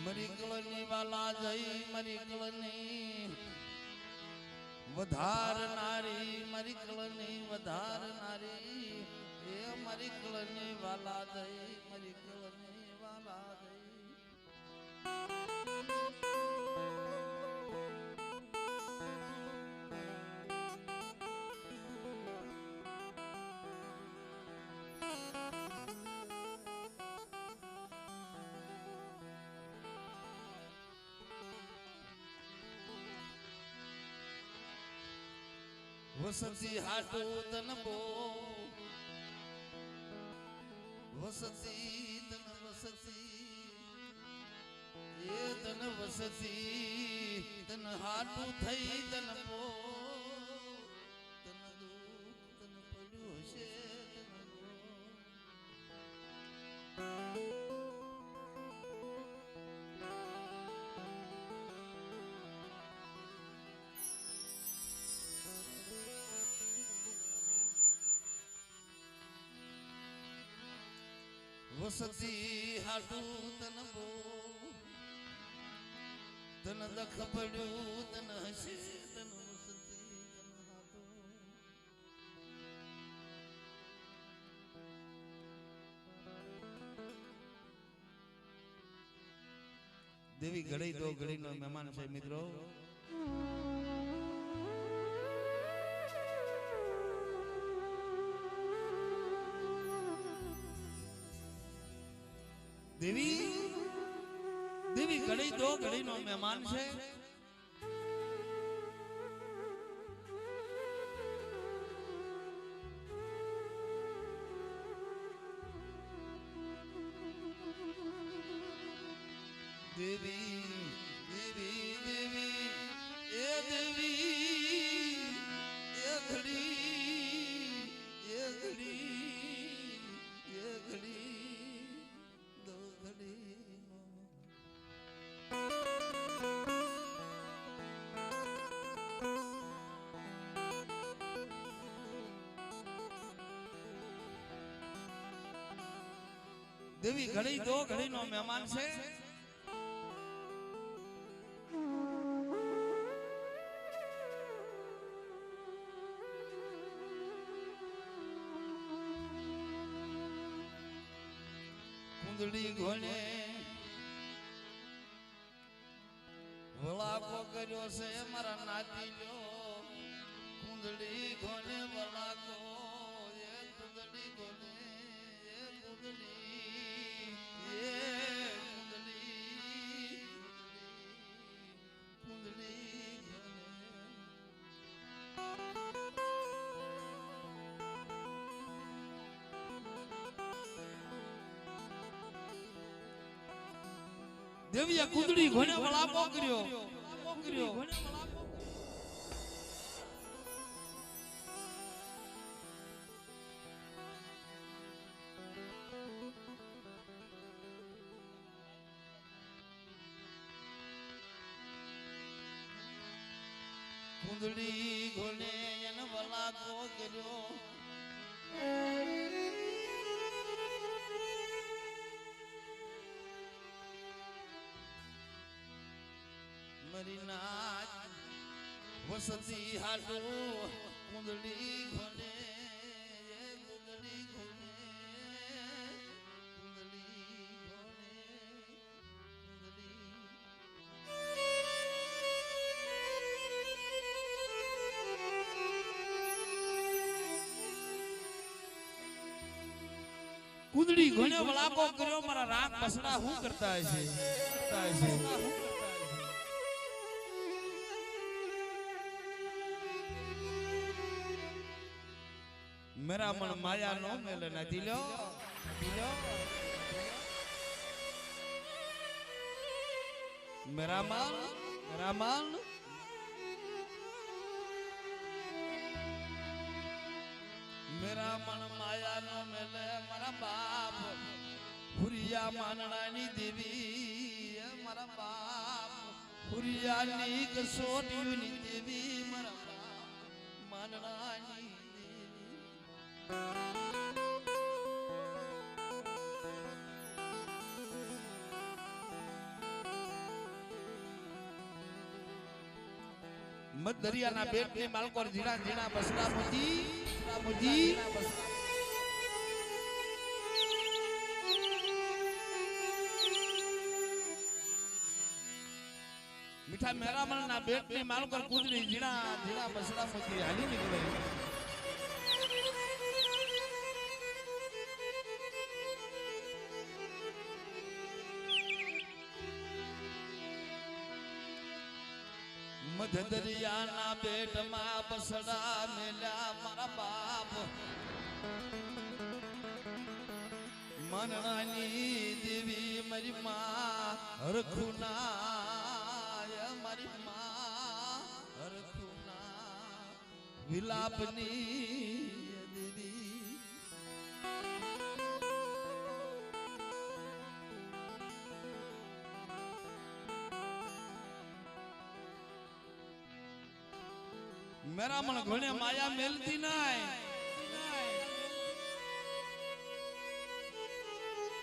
મરી કલની વાલા જઈ મરી કલની વધારનારી મરી કલની વધારનારી એ મરી કલની વાલા જઈ મરી કલની વાલા જઈ વસતી હાટુ તન બો વસતી તન વસતી એ તન વસતી તન હાટુ થઈ તન બો તન દુઃખ તન પડ્યું છે તન બો વસતી હાટુ તન બો તન દખ પડ્યું તન હશે તન વસતી તન હાટુ દેવી ઘડી તો ઘડીનો મહેમાન છે મિત્રો દેવી દેવી ઘડી દો ઘડીનો મહેમાન છે દેવી દેવી દેવી એ દેવી એ ઘડી એ ઘડી એ ઘડી દો ઘડી દેવી ઘડી દો ઘડીનો મહેમાન છે કુંદડી ઘોણે વળાકો કર્યો છે મારા નાતી લ્યો કુંદડી ઘોણે વળાકો એ કુંદડી ઘોણે એ કુંદડી એ કુંદડી કુંદડી ઘોણે દેવીએ કુંદડી ઘોણે વળાપો કર્યો કુંદડી ઘોણે એને વળાપો કર્યો મરી નાચ વસતી હાટુ કુંદડી ઘોણે એ કુંદડી ઘોણે કુંદડી ઘોણે કુંદડી ઘોણે વળાકો કર્યો મારા રાગ બસડા હું કરતા હશે मेरा मन माया नो मेले न दिलो मेरा मन मेरा मन माया नो मेले मारा बाप हुरिया माननानी देवी मारा बाप हुरिया नी कसोटी नी देवी मारा बाप माननानी મત દરિયાના બેટની માલકોર ઝીણા ઝીણા બસડા મોજી મીઠા મેરામણના બેટની માલકોર કુદરી ઝીણા ઝીણા બસડા મોજી હાલી નીકળે મધ દરિયાના બેટમાં બસડા મેલ્યા મારા બાપ મનવાની દેવી મારી માં હરખુના મારી માં હરખુના વિલાપની દેવી मेरा मन घोड़े माया मिलती नहीं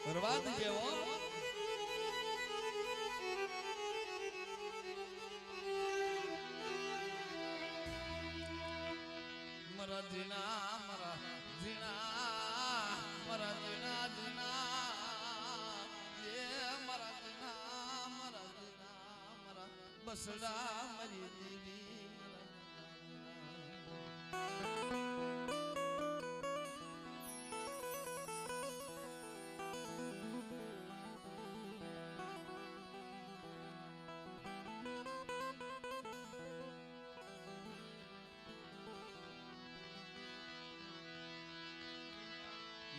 बर्बाद जेवो मरा जीना मरा जीना मरा जीना जीना ये मरा जीना मरा जीना मरा बसड़ा मरी देवी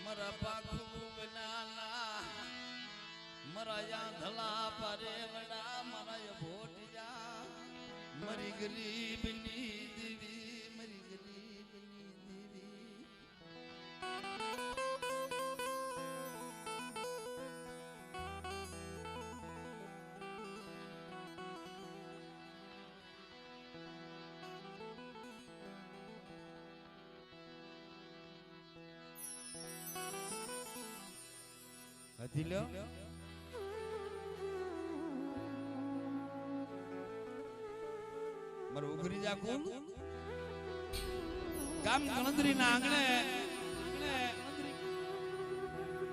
मरा पाखू बनाना मरा या धला परे बड़ा मरा ये भोटिया मरी गरीबनी देवी मरी गरीबनी देवी Adilo મારું ઉઘરી જાકું ગામ ગણતરીના આંગણે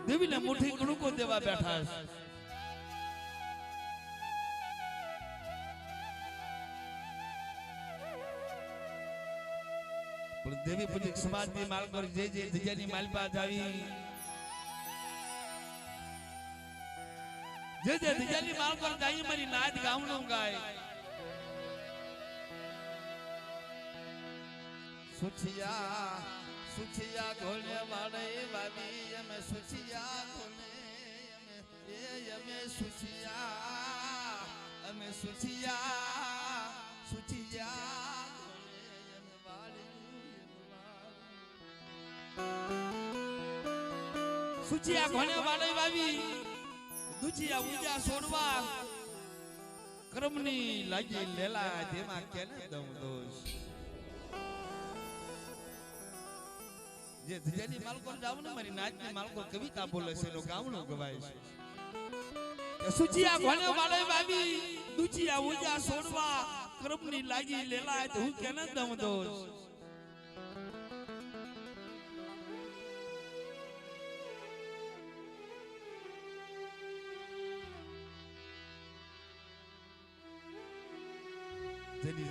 દેવીને મુઠ્ઠી કણુકો દેવા બેઠા છે પણ દેવી પૂજક સમાજની માલકોર જે ધજાની માલપા જાવી જે ધજાની માલકોર જાઈ મારી નાચ ગાવણું ગાય સુછિયા સુછિયા ઘોડે વાડે વાવી અમે સુછિયા ઘોડે અમે સુછિયા અમે સુછિયા સુછિયા ઘોડે અમે વાડી સુછિયા ઘોડે વાડે વાવી દુચિયા ઉજા છોડવા કર્મની લાગી લેલા તેમાં કેને દમ દોષ જે ધજાની માલકોર જાવ ને મારી નાચની માલકોર કવિતા બોલે છે નો ગાવણું ગવાય છે સુચિયા ઘોને વાળે વાવી દુચિયા ઉજા છોડવા કર્મની લાગી લેલા તો હું કેને દમ દોષ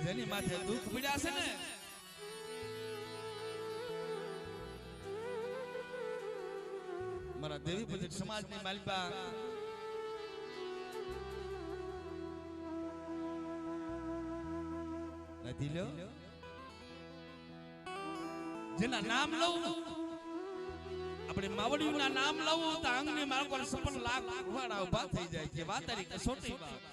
જેની માથે દુઃખ પડ્યા છે ને મારા દેવી પૂજક સમાજની માલપા નથી લ્યો જેના નામ લઉં આપણે માવડીના નામ લઉં તો આંગની માલકોર 56 લાખ વાળા ઉભા થઈ જાય કે વાતારી કસોટી વાત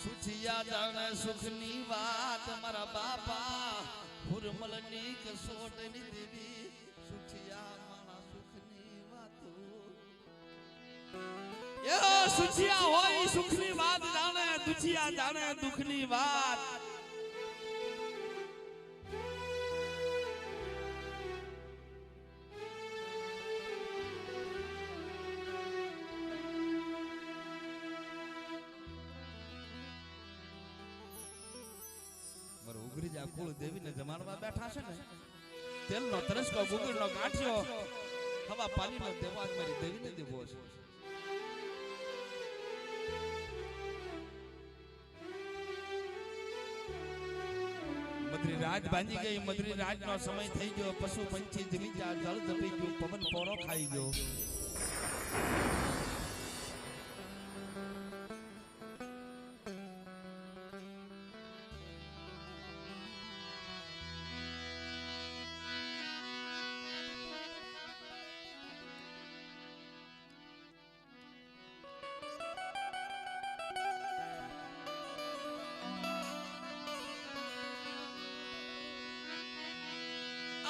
સુચિયા જાણે સુખની વાત મારા બાપા હુરમલની કસોટની દેવી સુચિયા મારા સુખની વાતો એ સુચિયા હોય સુખની વાત જાણે દુચિયા જાણે દુખની વાત કુળ દેવીને જમાડવા બેઠા છે ને તેલનો તરસકો ગુગળનો ગાંઠિયો હવા પાણીનો દેવા મારી દેવીને દેવો છે મધરી રાત બાંધી ગઈ મધરી રાતનો સમય થઈ ગયો પશુ પંછી જમી જા જળ જપી ગયું પવન પોરો ખાઈ ગયો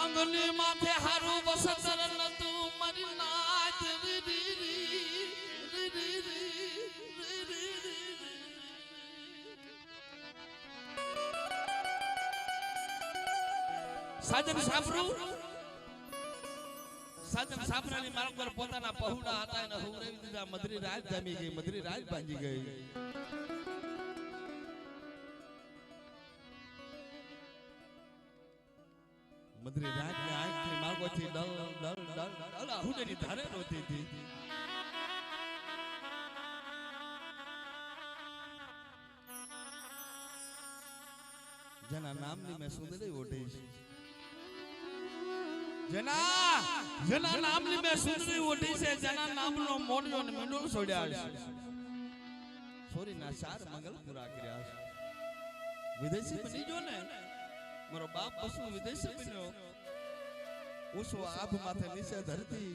અંગને માથે હારું વસતર નતું મારી નાચ સાજન સાંભળાની માર્ગ પર પોતાના પહોળા હતા એને હુવરાવી દીધા મધરી રાત જામી ગઈ મધરી રાત ભાંજી ગઈ મધરી રાત ને આંખની માર્ગોથી ડલ ડલ ડલ ડલ હુડેની ધારે રોતી હતી જેના નામની મેં સુંદરી ઓઢી છે જેના નામની મેં સુંદરી ઓઢી છે જેના નામનો મોઢિયો ને મીંડું છોડ્યા છે સોરીના ચાર મંગલ પૂરા કર્યા છે વિદેશી બની ગયો ને મારો બાપ પશુ વિદેશી બન્યો ઉસો આભ માથે નીચે ધરતી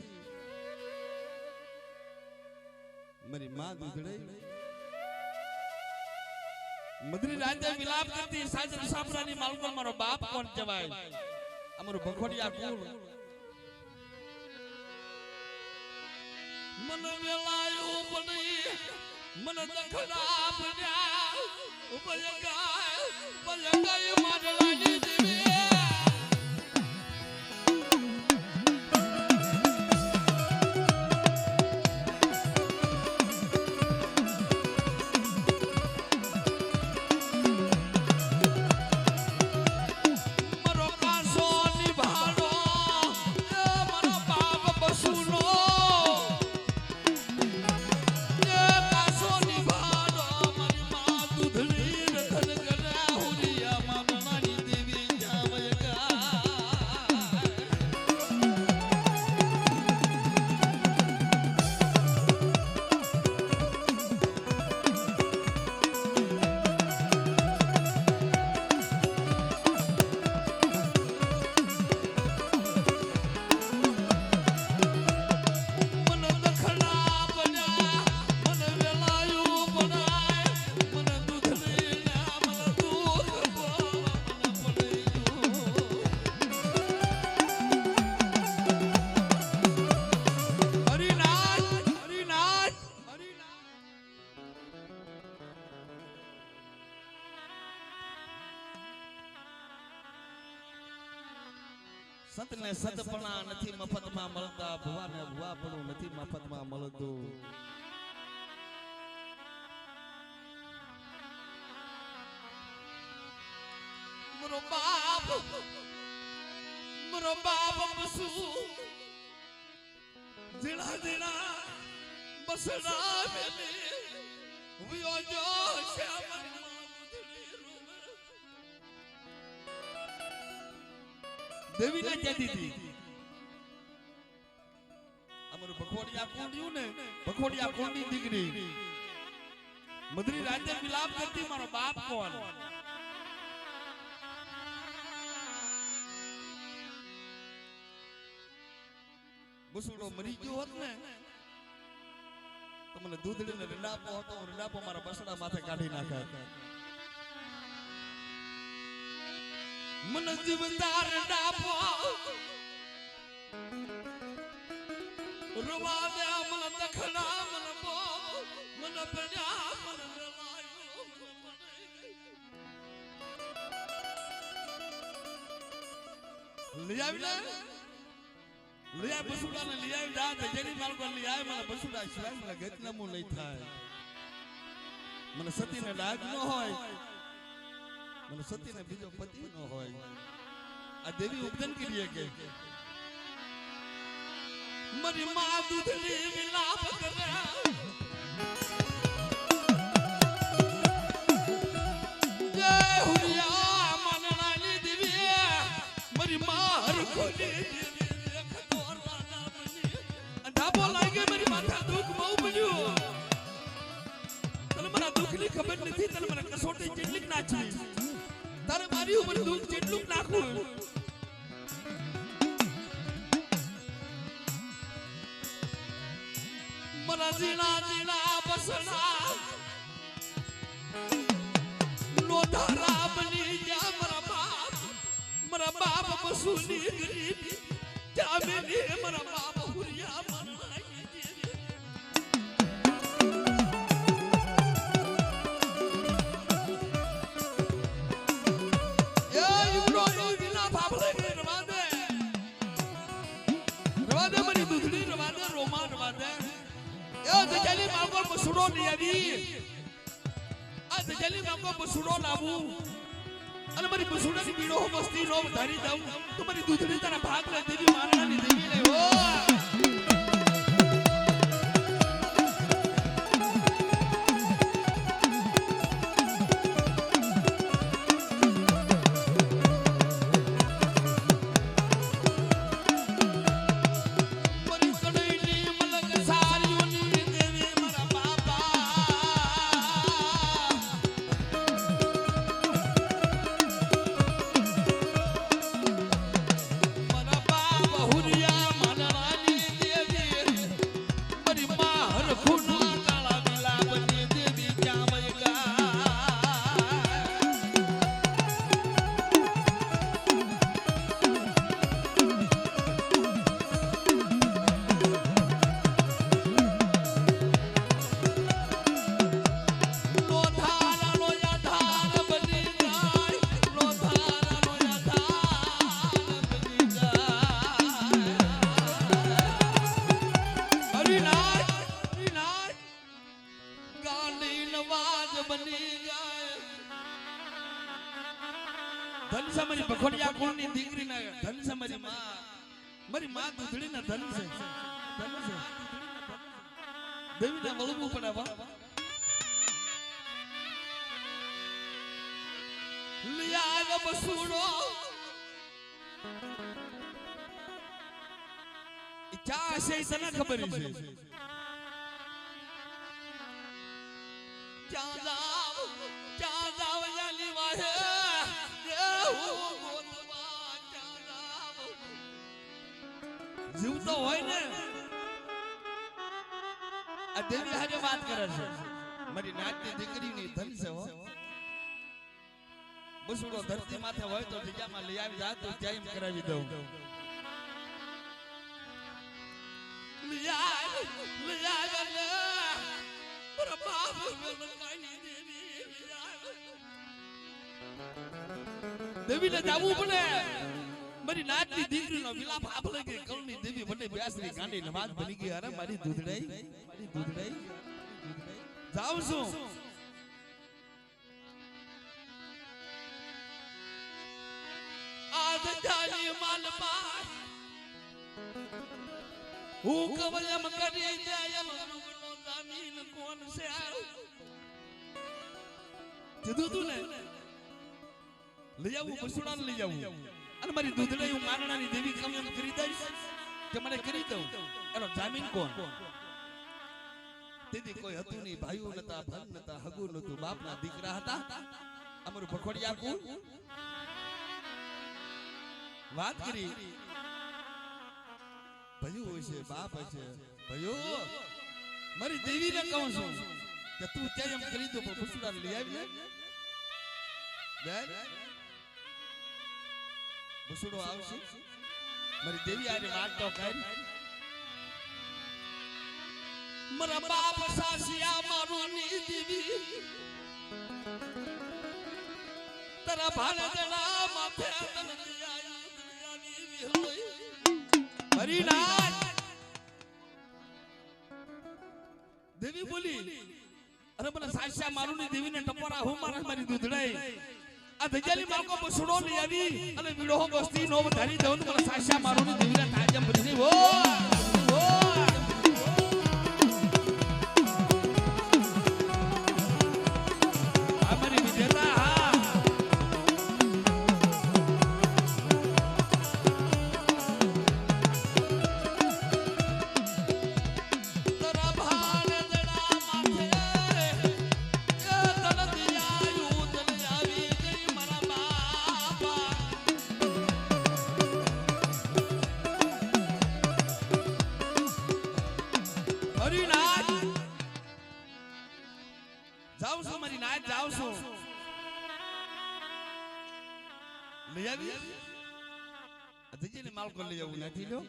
મારી માં દૂધડે મધરી રાતે વિલાપ કરતી સાજન સાપરાની માલકો મારો બાપ કોણ કહેવાય અમારું ભખોડિયા કુળ મન વેલાયો બની મન દખડા બન્યા ઉપયગાય મારલાની દેવી સંતને સદપણા નથી મફતમાં મળતા ભુવાને ભુવાપણું નથી મફતમાં મળતું મારો બાપ બસુ જીણા જીણા બસડા મેલી વિયો જો શ્યામ દેવી ને કહેતી હતી અમારું ભખોડિયા કુંડિયું ને ભખોડિયા કુંડી દીકરી મધરી રાતે વિલાપ કરતી મારો બાપ કોણ બસુડો મરી ગયો હોત ને તો મને દૂધડીને રંડાપો હતો રંડાપો મારા બસડા માથે કાઢી નાખે मन जीवदार डापो रुवावे मन दखना मन बो मन बजा मन रलायो लिया बसुड़ा ने लिया दा जेडी माल को लिया મને બસુડા સિવાય મને ગતના મુ નહીં થાય મને સતી ને લાગ ન હોય મને સતીને બીજો પતિ ન હોય. આ દેવી ઉપદન કરીએ કે મારી માં દૂધની વિલાપ કરે જય હુરિયા માનનાની દેવી મારી માં હરખોની ડાબો લાગે મારી માથા દુખ બહુ પડ્યું. તને મારા દુખની ખબર નથી. તને મને કસોટી જેટલી નાચી તારે મારી ઉપર દુખ જેટલું નાખવું. મારા જીણા જીણા બસણા નો ધારા બની ગયા મારા બાપ બસુની ગરીબી ત્યાં મેલી મારા બાપ હુરિયા જલી માકો બસુડો લઈ આવી. આ જલી માકો બસુડો લાવું અને મારી બસુડાની બીડો મસ્તી નો વધારી દઉં તો મારી દૂધની તારા ભાગ લે દેવી મારણાની દેવી લે હો. ધનસમરી બખોડિયા કુળની દીકરીના ધનસમરી માં મારી માં દૂધડીના ધન છે. દેવીને વળવું પડે વા. લિયા બસુડો ચા છે તને ખબર છે. ચા જાવ યાલી વાહે જીવતો હોય ને આ દેવી હારે વાત કરે છે. મારી નાચની દીકરીની ધન છે હો. બસુડો ધરતી માથે હોય તો જગ્યામાં લઈ આવી જા તો જાઈમ કરાવી દઉં. દેવીને જાવું પડે. મારી નાચની દીકરીનો વિલાપ આભલે ગઈ કલની દેવી બને બેસરી ગાંડી નમાજ બની ગઈ. અરે મારી દૂધડાઈ જાઉં છું. આજ જાની માલપા હું કવયમ કરી દેયમ રૂગનો જામીન કોણ છે કીધું તું ને લઈ આવું બસુડાને લઈ આવું અને મારી દૂધડે હું મારણાની દેવી કવયમ કરી દઈશ કે મને કરી દઉં એનો જામીન કોણ. તેથી કોઈ હતું નહીં. ભાઈઓ નતા, ધન નતા, હગુ નતું, બાપના દીકરા હતા. અમારું ભખોડિયા કુળ વાત કરી ભયું હશે, બાપ હશે. ભયો મારી દેવીને કહું છું કે તું ત્યાં એમ કરી દો પણ બસુડાને લઈ આવી બેન. બસુડો આવશે મારી દેવી આજે વાત તો કરી. મારા બાપ સાસિયા મારું ની દેવી તારા ભાણેજના માથે દેવી બોલી અરે મને સાસિયા મારું ની દેવીને ટપોરા હું મારા મારી દૂધડાઈ આ ધજાલી માલકો બસડો લઈ આવી અને વિડો બસ્તી નો વધારી દઉં તો મને સાસા મારું ની દેવીના તાજમ બધી ઓ અમારી વિજેતા હા જાઉં છું મારી નાચ જાઉં છું લઈ આવી ધજીને માલકો લઈ આવું નથી લો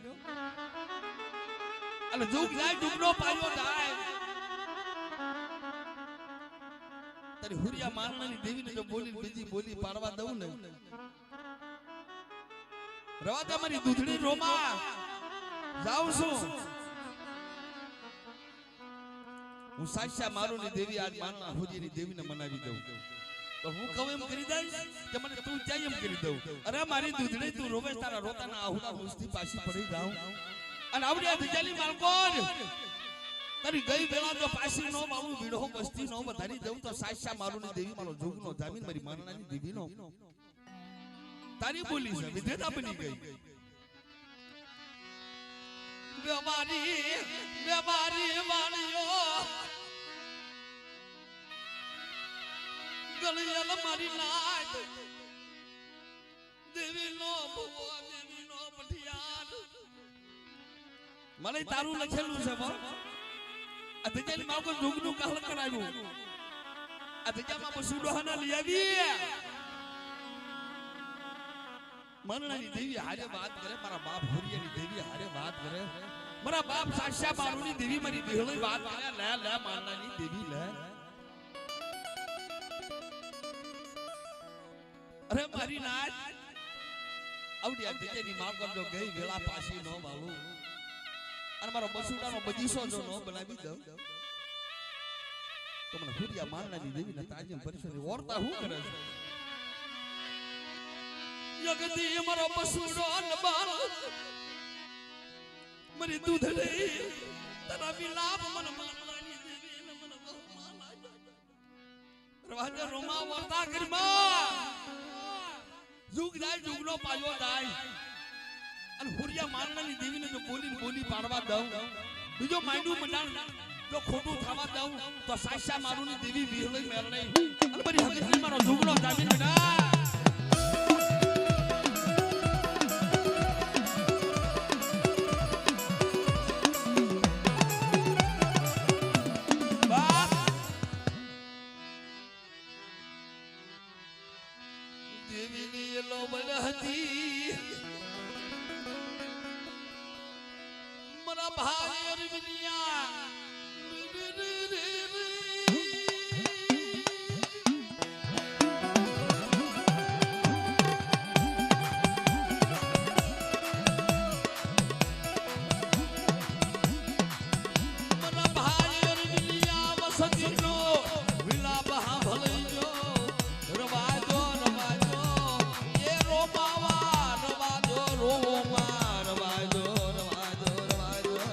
અલે જુગ જાય જુગનો પાયો જાય તારી હુરિયા મારણાની દેવીને જો બોલી બીજી બોલી પાડવા દઉં ને રવા દે મારી દૂધડી રોમા જાઉં છું હું સાચા મારું ની દેવી આજ મારના હુજીની દેવીને મનાવી દઉં તો હું કહું એમ કરી દઈશ કે મને તું ચાય એમ કરી દઉં અરે મારી દૂધડી તું રોવે તારા રોતાના આહુડા મુસ્તી પાછી પડી જાઉં અને આવડે ધજાલી માલકો તારી ગઈ વેળા જો પાછી નો બાબુ વિડો બસ્તી નો વધારી દઉં તો સાચા મારું ની દેવી મારો જોગનો જામીન મારી મારનાની દેવીનો તારી બોલી છે વિધેતા બની ગઈ બેમારી વાળીઓ ગળિયલ મારી નાચ દેવીનો ભવો દેવીનો પઠિયાર મને તારું લખેલું છે બો આ ધજાની માકો જોગનું કાહલ કરાવ્યું આ ધજામાં બસુડો હના લઈ આવી મરણાની દેવી હારે વાત કરે મારા બાપ હુરિયાની દેવી હારે વાત કરે મારા બાપ સાક્ષા મારુની દેવી મારી બેહળી વાત કરે લે લે મારણાની દેવી લે અરે મારી નાચ આવડી આ ધજાની માકો જો ગઈ વેળા પાછી નો વાળું અને મારો બસુડાનો બગીચો જો નો બનાવી દઉં તો મને હુરિયા મારણાની દેવીને તાજીમ પરિસરની ઓરતા હું કરે છે જગતી મારો બસુડો નબાલ મરી દૂધડી તારા વિલાપ મન મારવાની દેવી મન બહમાલા રવાજે રોમા વર્તા કરીમાં જુગ જાય જુગનો પાયો જાય અને હુરિયા મારણાની દેવીને જો બોલી પાડવા દઉં બીજો માંડું મંડાણ જો ખોટું થવા દઉં તો સાસા મારુની દેવી વિહળી મેરણે અને મારી હકીકત મારો જુગનો જામીન બેટા मरा भाई और दुनिया मरा भाई और दुनिया वसती नो विला बहा भले जो रवाजो रवाजो ये रोमावा रवाजो रोमा रवाजो रवाजो रवाजो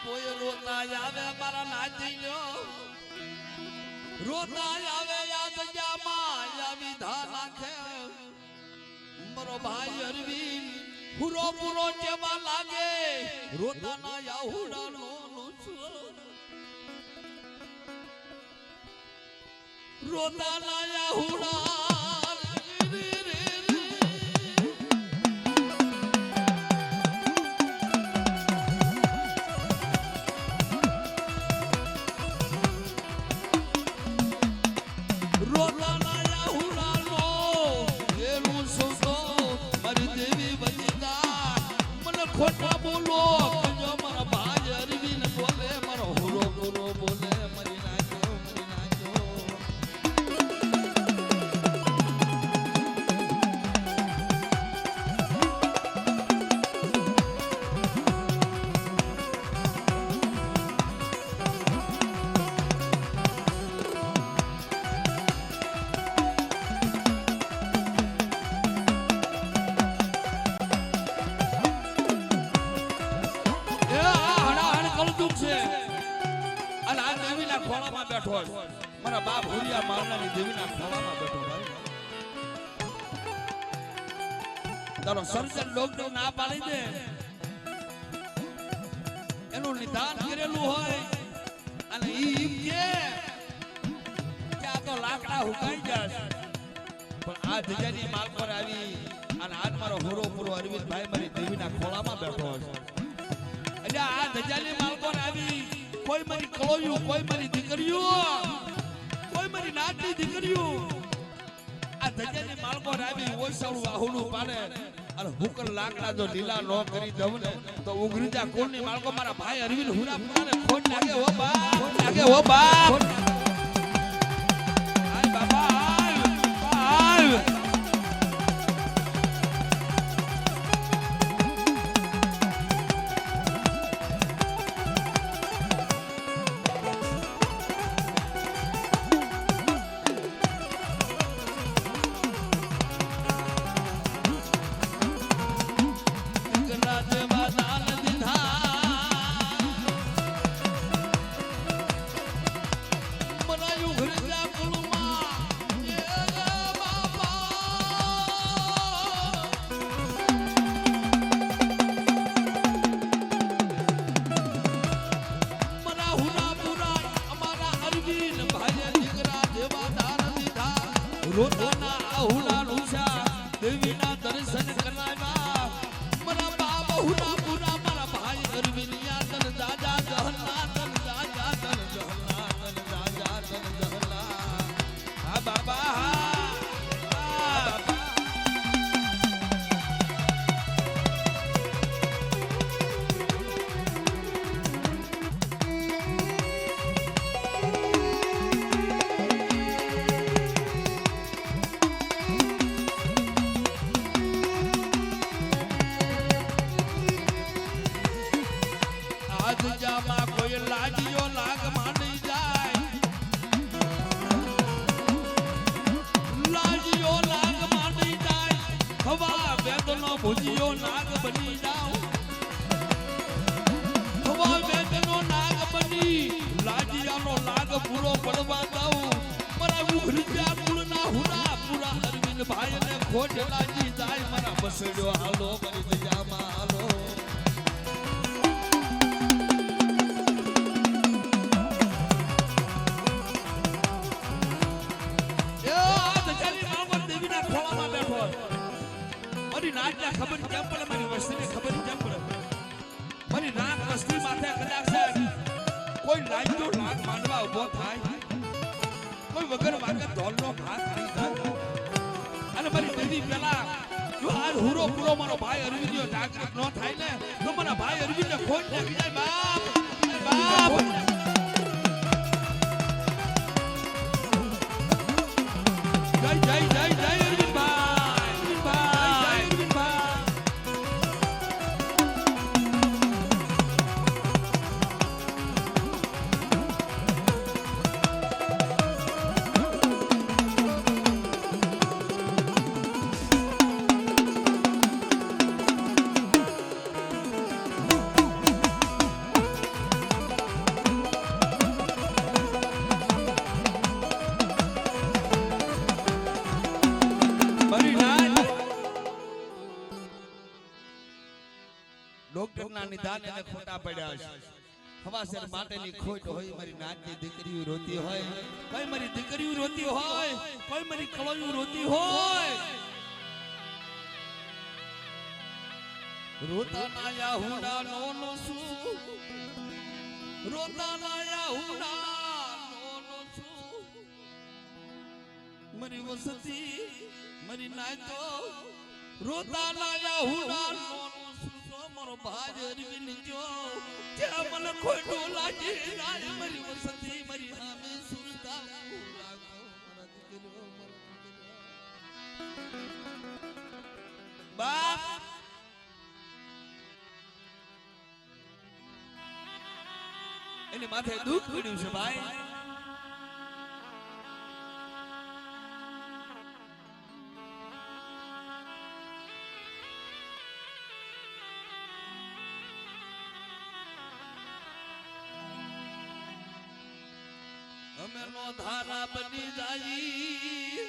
કોઈ રોતા આવે મારા નાચી લ્યો રોતા આવે યાદ જામાં આવી ધા નાખે મારો ભાઈ અરવિંદ પૂરો પૂરો જેવા લાગે રોતાના યાહુડાનો રોતાના યાહુડા ખોટા બોલો કજો મારા ભાઈ અરવિંદ બોલે મારો હુરો પૂરો બોલે મરી નાખ્યો ખોળામાં બેઠો મારા બાપ હુરિયા મારનાની દેવીના ખોળામાં બેઠો ભાઈ તારો સર્જન લોકને ના પાડી દે એનું નિદાન કરેલું હોય અને ઈ કે આ તો લાકડા હુકાઈ જશે પણ આ જજાની માલ પર આવી અને આજ મારો હુરો પૂરો અરવિંદભાઈ મારી દેવીના ખોળામાં બેઠો છે એટલે આ જજાની માલ પર આવી કોઈ મારી કળોયું કોઈ મારી દીકરીઓ કોઈ મારી નાતની દીકરીઓ આ ધજાની માલકો રાવી ઓસાળું આહુડું પાડે અને હુકર લાકડા જો લીલા નો કરી દઉં ને તો ઉઘરીજા કોણની માલકો મારા ભાઈ અરવિંદ હુરા પુરાને ખોટ લાગે હો બાપ ખોટ લાગે હો બાપ આય બાબા આય રોતાના આહુડા લુસા દેવીના દર્શન કરાવ્યા મારા બાપ હુડા પુરા મારા ભાઈ અરવિંદિયા તન દાદા જહન્ના તન દાદા તન જહન્ના તન દાદા તન જહન્ના હા બાબા કોઈ લાગીઓ લાગ માંડી જાય લાગીઓ લાગ માંડી જાય હવા વેદનો ભુજિયો નાગ બની જાવ હવા વેદનો નાગ બની લાગીયાનો લાગ પૂરો પડવા દઉં મારા ઉઘરીજા કુળના હુરા પૂરા અરવિંદ ભાઈને ખોટ લાગી જાય મારા બસડ્યો હાલો મરી દયામાં હાલો મારી નાચના ખબર કેમ પડે મારી વસ્તીને ખબર કેમ પડે મારી નાક વસ્તી માથે કદાચ કોઈ લાગ્યો લાગ માંડવા ઉભો થાય કોઈ વગર વાગે ઢોલનો ઘા કરી જાય અને મારી દેવી પેલા જો આજ હુરો પૂરો મારો ભાઈ અરવિંદનો જાગૃત ન થાય ને તો મારા ભાઈ અરવિંદને ખોટ નાખી જાય બાપ બાપ જય જય જય જય ના પડ્યા છે હવાસર માટેની ખોટ હોય મારી નાચની દીકરીઓ રોતી હોય કોઈ મારી દીકરીઓ રોતી હોય કોઈ મારી કળોયું રોતી હોય રોતા ના યાહુડા નો શું રોતા ના યાહુડા નો શું મારી વસતી મારી નાચો રોતા ના યાહુડા નો મારો ભાજ અરવિંદ જો જ્યાં મને ખોટું લાગે રાજ મારી વસતી મારી સામે સુરતા લાગો મારા દીકરો બાપ એને માથે દુઃખ પડ્યું છે ભાઈ અમે નો ધારા બની જાઈ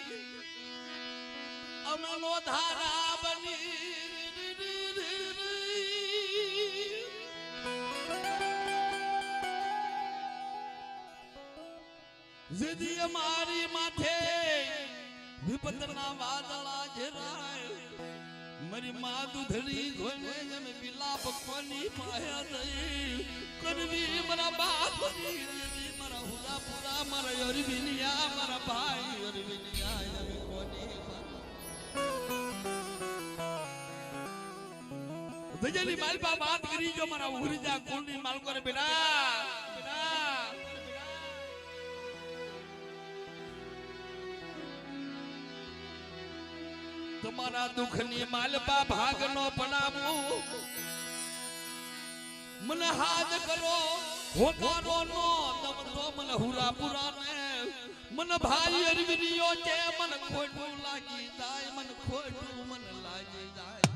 અમે નો ધારા બની જીદી અમારી માથે વિપતના વાદળા જરાય મારી માં દુધડી ઘોને અમે વિલાપ કોની પાયા દઈ કરવી મારા બાપ મારા હુદાપુરા મારા અરવિંદિયા મારા ભાઈ અરવિંદિયા અમે કોની ભજની મારી બા વાત કરી જો મારા ઉગરીજા કુળની માલકો રે બેટા તમારા દુઃખની માલપા ભાગ નો પડાવું મને હાથ કરો હોકારો નો દમતો મને હુરાપુરા ને મને ભાઈ અરવિંદિયો છે મને ખોટું લાગી જાય મને ખોટું મને લાગી જાય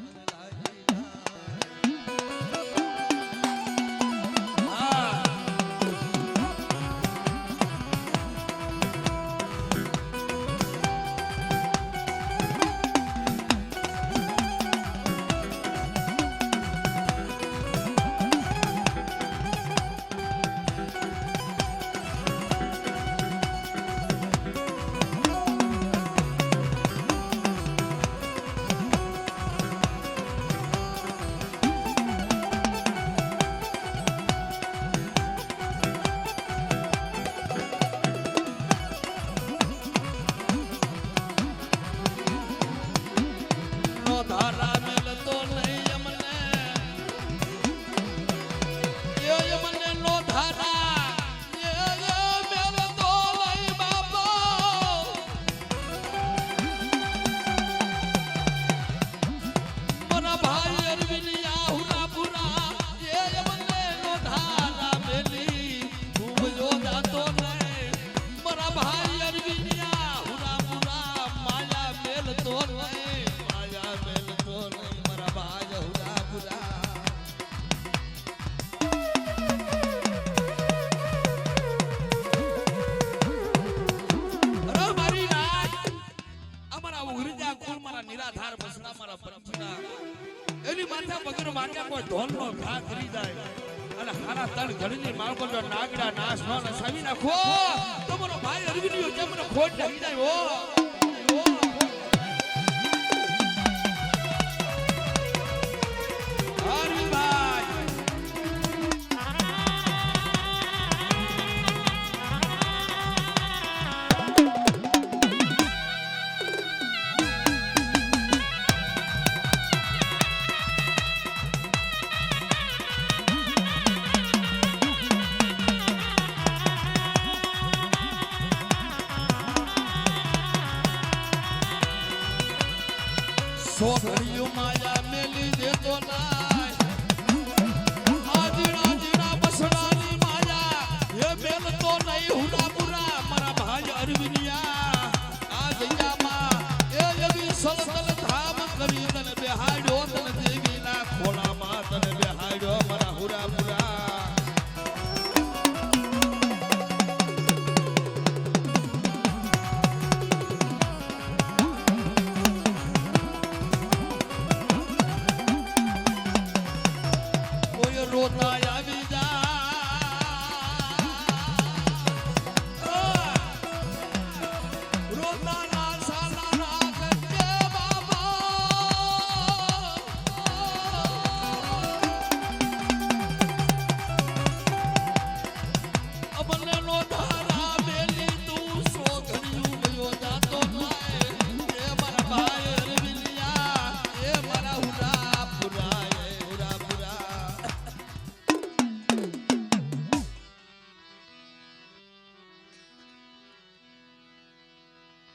એની માથા વગર વાગ્યા કોઈ ઢોલનો ઘા કરી જાય અને હારા તણ ઘડીની માળકો જો નાગડા નાશ નો નસાવી નાખો તમારો ભાઈ અરવિંદિયો જે મને ખોટ લાગી જાય ઓ છોકરીઓ માયા મેલી દેતો નાય આજીડા જીડા બસડાની માયા એ મેલતો નહીં હુડાપુરા મારા ભાઈ અરવિંદિયા આ જગ્યામાં એ એવી સલસલ ધામ કરી તને બેહાડ્યો તને દેવીના ખોળામાં તને બેહાડ્યો મારા હુડાપુરા રોતા આવી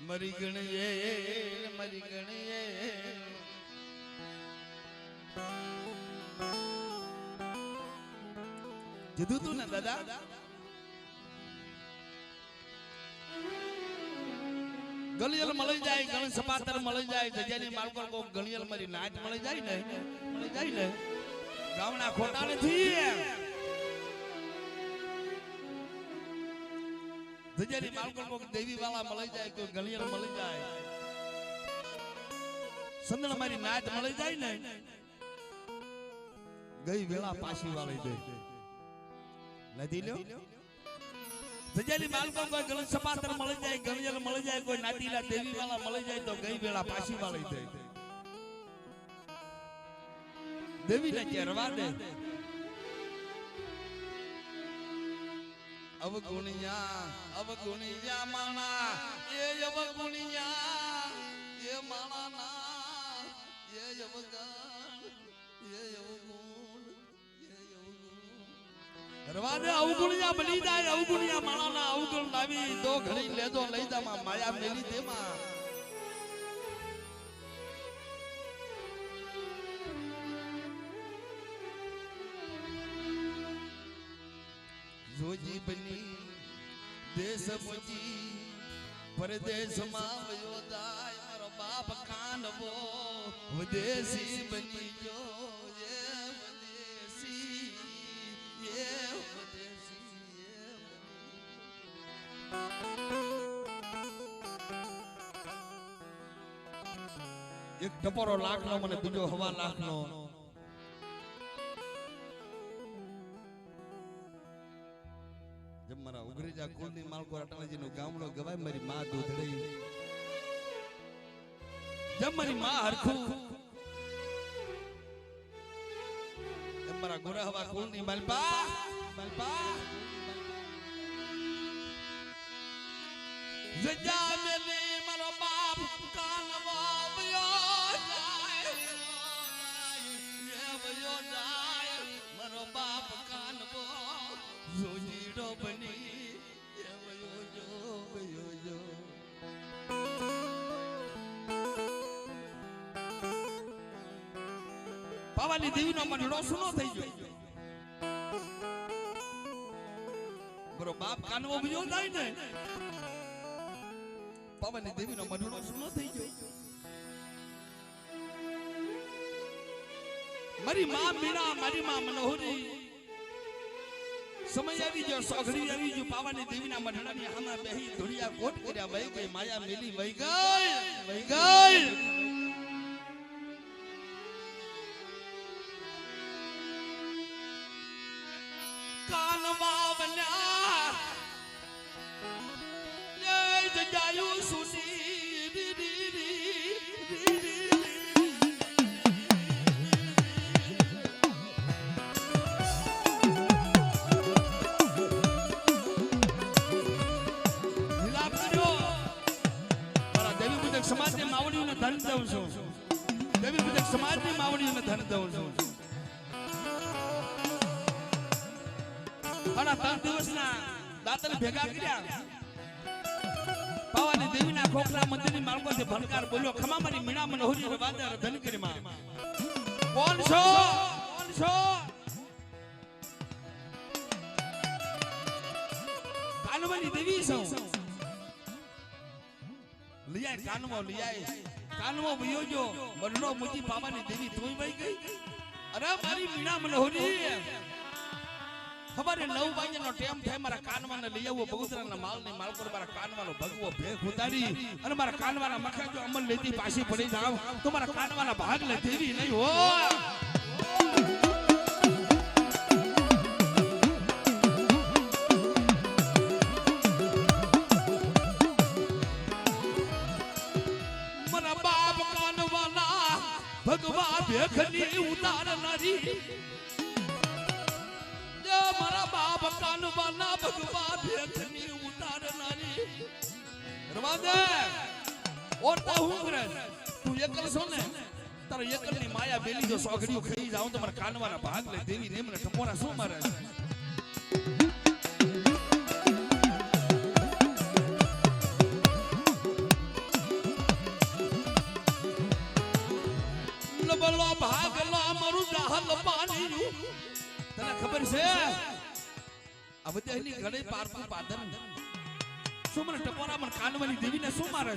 મરી ગણીએ મરી ગણીએ કીધું તું ને દાદા ગલિયલ મળી જાય ગણ સપાતર મળી જાય જગ્યાની માલકો કો ગલિયલ મારી નાચ મળી જાય ને ગામના ખોટા નથી જગ્યાની માલકો કો દેવી વાળા મળી જાય કોઈ ગલિયલ મળી જાય સંદણ મારી નાચ મળી જાય ને ગઈ વેળા પાછી વાળી દે નથી લ્યો સજાની માલકો કોઈ ગણ સપાતર મળી જાય ગણિયલ મળી જાય કોઈ નાતીલા દેવી વાળા મળી જાય તો ગઈ વેળા પાછી વાળી દે દેવી ને ચરવા દે અવગુણિયા માણા એ અવગુણિયા એ માણા ના એ અવગણ એ અવગુણ રવાદે અવગુણિયા બની જાય અવગુણિયા માણાના અવગુણ લાવી તો ઘડી લેજો લઈ જામાં માયા મેલી દેમાં જોજી બની દેશ પૂજી પરદેશમાં વયો જાય મારો બાપ ખાનવો વિદેશી બની જો એક ટપોરો લાખ નો મને બીજો 1.5 લાખ નો જબ મારા ઉગરીજા કુળની માલકો અટાણાજી નું ગામડો ગવાય મારી માં દૂધડી જબ મારી માં હરખું જબ મારા ગોરાહવા કુળની માલપા જજા મેલે મારો બાપ કાનવા મારો બાપ કાનવો જોજીડો બની પાવાની દેવીનો મઢડો સુનો થઈ ગયો મારો બાપ કાનવો બીજો જાય ને પાવાની દેવીનો મઢડો સુનો થઈ ગયો મારી માં મીણા મારી માં મનોહરી સમય આવી ગયો સોઘડી આવી ગયો પાવાની દેવીના મઢડાની સામે બેહી ધુડિયા કોટ કર્યા વઈ ગઈ માયા મેલી વઈ ગઈ કાનવા બન્યા જય જજાયુ સુની સમાજની માવડીઓને ધન દઉં છું દેવી પૂજક સમાજની માવડીઓને ધન દઉં છું અને 3 દિવસના દાતલ ભેગા કર્યા પાવાની દેવીના ખોખરા મંદિરની માલકોથી ભણકાર બોલ્યો ખમા મારી મીણા મનોહરી રવાદર ધન કરી માં કોણ છો કાનવાની દેવી છો लिया कानमो भइयो जो मरनो मुजी पावानी देवी तोई वई गई अरे मारी मीणा मनोहरी खबर 9 वागे नो टेम थे मारा कानवा ने लिया वो बगुतरा माल ने माल पर मारा कानवा नो भगवो भेख उतारी अरे मारा कानवा ना मखा जो अमल लेती पासी पड़ी जाओ तो मारा कानवा ना भाग ले देवी नहीं हो भगवा भेखनी उतारनारी जे मारा बाप कानवाना भगवा भेखनी उतारनारी रवादे और ता हूं करे तू एकल सो ने तार एकल ની માયા બેલી જો સોગડીઓ ખાઈ જાઉં તો મારા કાનવાના ભાગ લે દેવી ને મને ટપોરા શું મારે છે આ બધાની ઘડે પારકું પાદન શું મને ટપોરા મને કાનવાની દેવીને શું મારે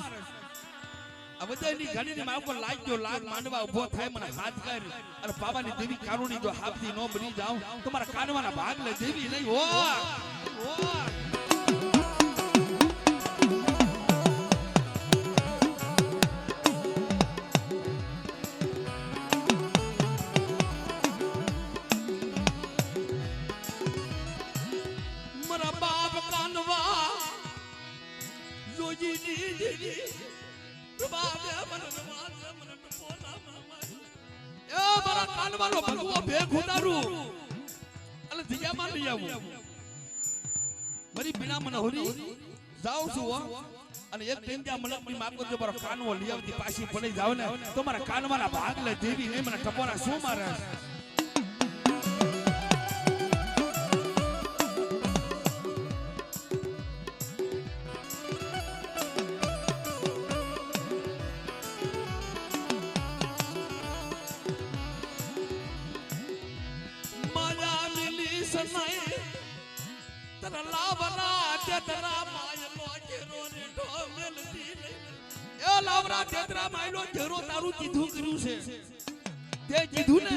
આ બધાની ઘડીની માં ઉપર લાગ્યો લાગ માંડવા ઉભો થાય મને હાથ કર અને પાવાની દેવી કારુણી જો હાથથી નો બની જાઉં તો મારા કાનવાના ભાગ લે દેવી નહીં ઓ કાનવાનો ભગવો ભેખ ઉતારું અને દિયામાં લઈ આવું મારી બિના મને હોરી જાઉં છું અને એક ટાઈમ ત્યાં મલકની માપ કરજો મારો કાનવો લઈ આવતી પાછી પડી જાવ ને તો મારા કાનવાના ભાગ લે દેવી નહીં મને ટપોરા શું મારે તારું કીધું કર્યું છે તે કીધું ને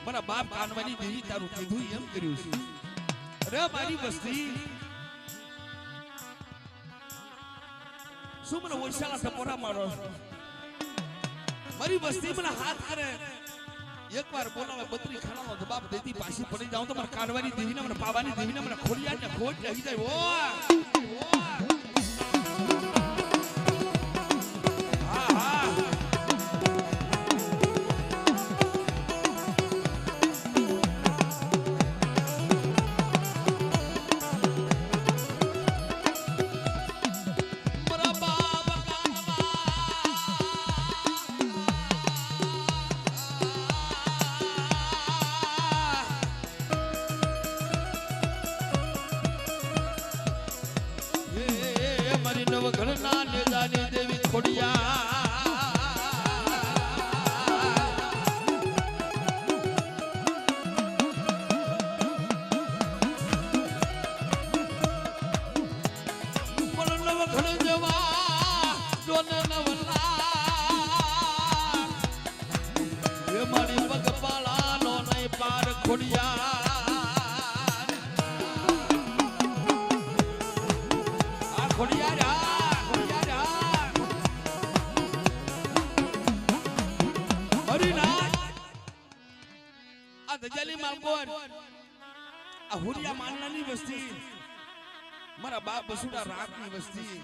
મારા બાપ કાનવાની દેવી તારું કીધું એમ કર્યું છે અરે મારી વસ્તી શું મને ઓછાના ટપોરા મારો મારી વસ્તી મને હાથ કરે એકવાર બોલાવે બત્રી ખાનાનો જવાબ દેતી પાછી પડી જાઉં તો મારા કાનવાની દેવીને મને પાવાની દેવીને મને ખોડિયા ને ખોટ રહી જાય ઓ મારા બાપ બસુડા રાતની વસ્તી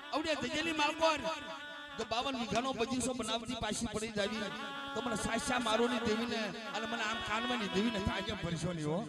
આવડ્યા દજેલી માલકોર જો 52 વીઘાનો બગીચો બનાવતી પાછી પડી જાવી તો મને સાસા મારોની દેવીને અને મને આમ કાનવાની દેવીને તાજે ભરશો ની હો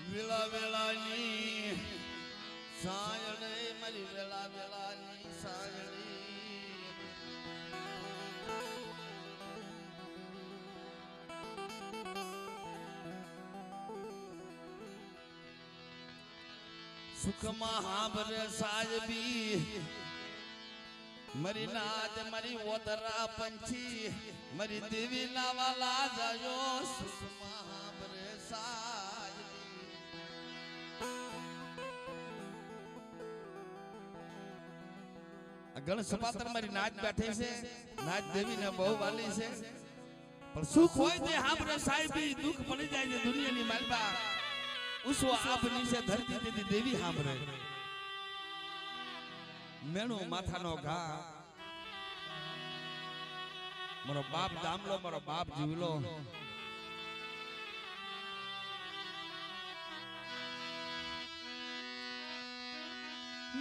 વેલા વેલાની સાયણે મારી વેલા વેલાની સાયણી સુખમાં હાંભરે સાજબી મારી નાદ મારી ઓતરા પંછી મારી દેવી નાવાલા જાયો સુખમાં હાંભરે સાજ ગણ સપાતર મારી નાચ બેઠી છે નાચ દેવી ને બહુ વાલી છે પણ સુખ હોય તે હાંભરે સાહેબી દુઃખ પડી જાય છે દુનિયાની માલબા ઉસો આપ નીચે ધરતી તેદી દેવી હાંભરે મેણું માથાનો ઘા મારો બાપ દામલો મારો બાપ જીવલો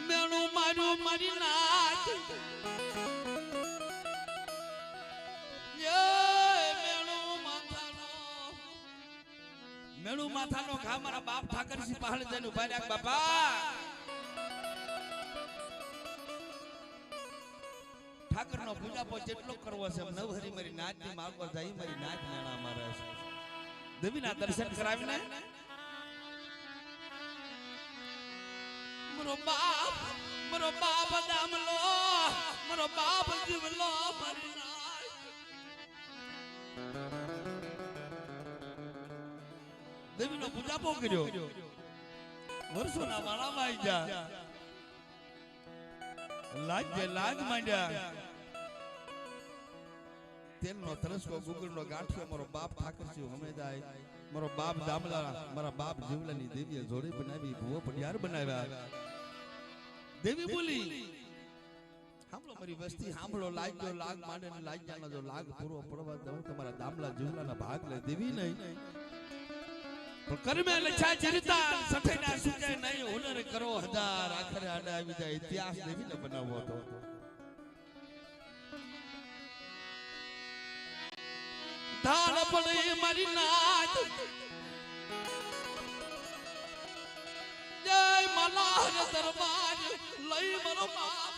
મેણું મારું મારી નાચ મેણું માથાનો મેણું માથાનો ઘા મારા બાપ ઠાકરસિંહ પહાડ જઈને ઉભા રહ્યા બાપા ઠાકરનો પૂજાપો જેટલો કરવો છે નવહરી મારી નાચની માગવા જાય મારી નાચ મેણા મારે છે દેવીના દર્શન કરાવીને મારો બાપ દામલો મારો બાપ જીવલો મારી નાચ દેવીનો પૂજાપો કર્યો વર્ષોના માળામાં આવી જા લાગ માંડ્યા તેલનો તરસકો ગુગળનો ગાંઠિયો મારો બાપ ઠાકરસિંહ હમે જાય મારો બાપ દામલા મારા બાપ જીવલાની દેવીએ જોડી બનાવી ભૂવો પડિયાર બનાવ્યા દેવી બોલી સાંભળો મારી વસ્તી સાંભળો લાગ્યો લાગ માંડે ને લાગ્યાનો જો લાગ પૂરો પડવા દઉં તમારા દામલા જીવલાના ભાગ લે દેવી નહીં પણ કર્મે લખ્યા ચરિતા સઠેના સુકે નહીં હુનર કરો હજાર આખરે આડે આવી જાય ઇતિહાસ દેવીને બનાવવો હતો ધાર પડે મારી નાચ જય મલાર દરબાર લઈ મારો બાપ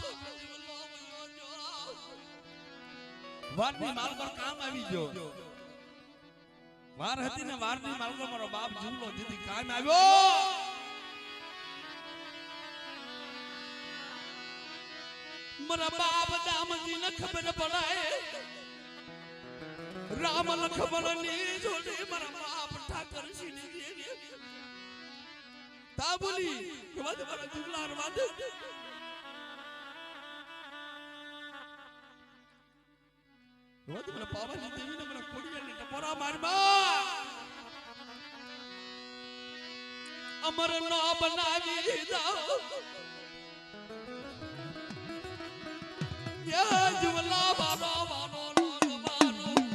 વારની માલ પર કામ આવી ગયો વાર હતી ને વારની માલ પર મારો બાપ જીવલો દીદી કામ આવ્યો મારા બાપ દામજી ને ખબર પડાય રામ લખમણ ની જોડે મારા બાપ ઠાકરસિંહ ની દેવી તા બોલી વદ મારા જીવલાર વદ વદ મારા પાવાની દેવી ને મારા કોડિયાની ટપોરા મારવા અમર નો બનાવી દાઓ યા જીવલા બાબા બાબા